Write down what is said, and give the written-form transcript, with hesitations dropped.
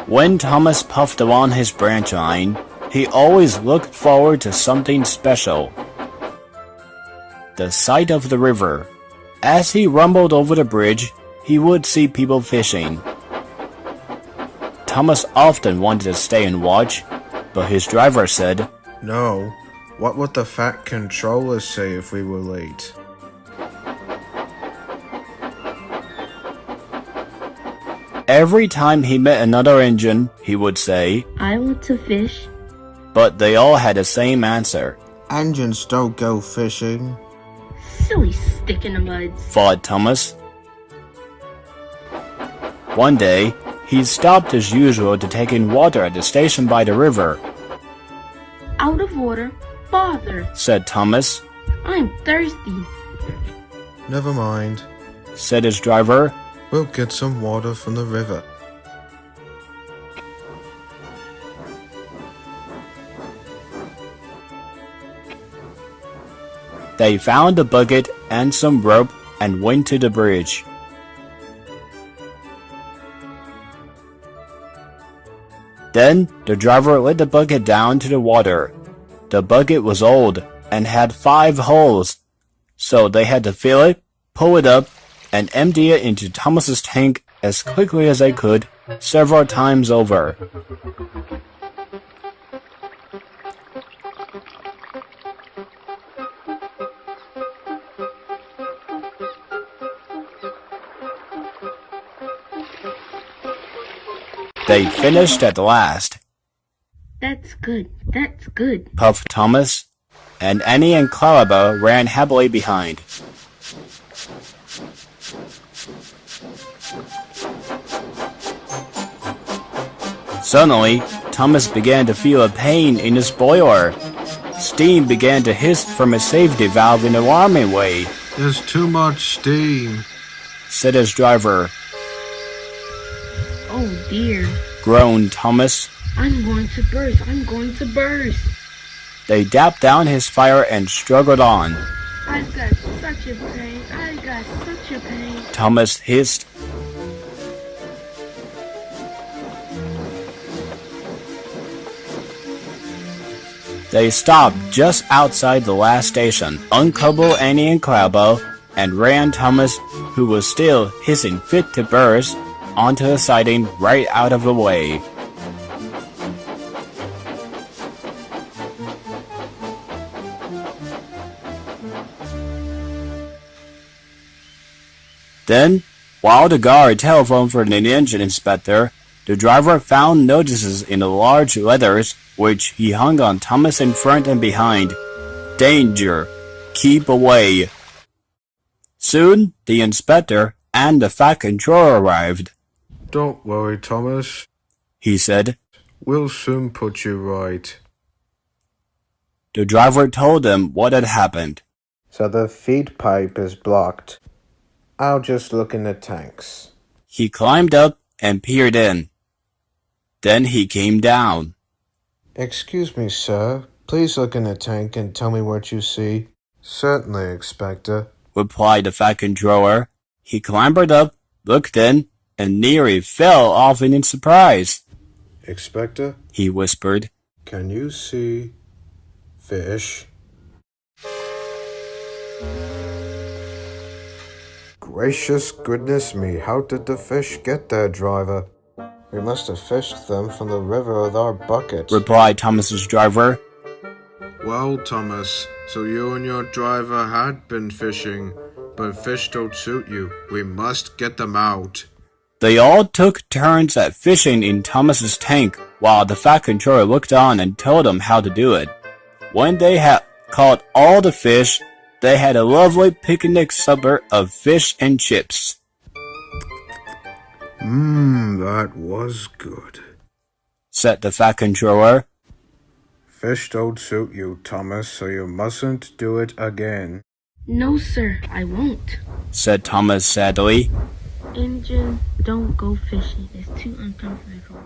When Thomas puffed along his branch line, he always looked forward to something special. The sight of the river. As he rumbled over the bridge, he would see people fishing. Thomas often wanted to stay and watch, but his driver said, "No, what would the fat controller say if we were late?" Every time he met another engine, he would say, "I want to fish." But they all had the same answer. "Engines don't go fishing," Silly stick in the mud, thought Thomas. One day, he stopped as usual to take in water at the station by the river. "Out of water? Bother," said Thomas. "I'm thirsty." "Never mind," said his driver. "We'll get some water from the river." They found a bucket and some rope and went to the bridge. Then the driver let the bucket down to the water. The bucket was old and had 5 holes, so they had to fill it, pull it up, and empty it into Thomas's tank as quickly as they could, several times over. They finished at last. That's good, puffed Thomas, and Annie and Clarabelle ran happily behind. Suddenly, Thomas began to feel a pain in his boiler. Steam began to hiss from his safety valve in an alarming way. "There's too much steam," said his driver. "Oh dear," groaned Thomas. I'm going to burst. They dapped down his fire and struggled on. I've got such a pain. Thomas hissed. They stopped just outside the last station, uncoupled Annie and Clarabelle, and ran Thomas, who was still hissing fit to burst, onto the siding right out of the way. Then, while the guard telephoned for an engine inspector, the driver found notices in the large letters which he hung on Thomas in front and behind. Danger! Keep away! Soon, the inspector and the fat controller arrived. "Don't worry, Thomas," he said. "We'll soon put you right." The driver told them what had happened. "So the feed pipe is blocked. I'll just look in the tanks." He climbed up and peered in. Then he came down. "Excuse me, sir. Please look in the tank and tell me what you see." "Certainly, Inspector," replied the fat controller. He clambered up, looked in, and nearly fell off in surprise. "Inspector," he whispered, "can you see fish?" "Gracious goodness me, how did the fish get there, driver?" "We must have fished them from the river with our bucket," replied Thomas's driver. "Well, Thomas, so you and your driver had been fishing, but fish don't suit you. We must get them out." They all took turns at fishing in Thomas's tank, while the fat controller looked on and told them how to do it. When they had caught all the fish, they had a lovely picnic supper of fish and chips. That was good," said the fat controller. "Fish don't suit you, Thomas, so you mustn't do it again." "No, sir, I won't," said Thomas sadly. "Engine, don't go fishing. It's too uncomfortable."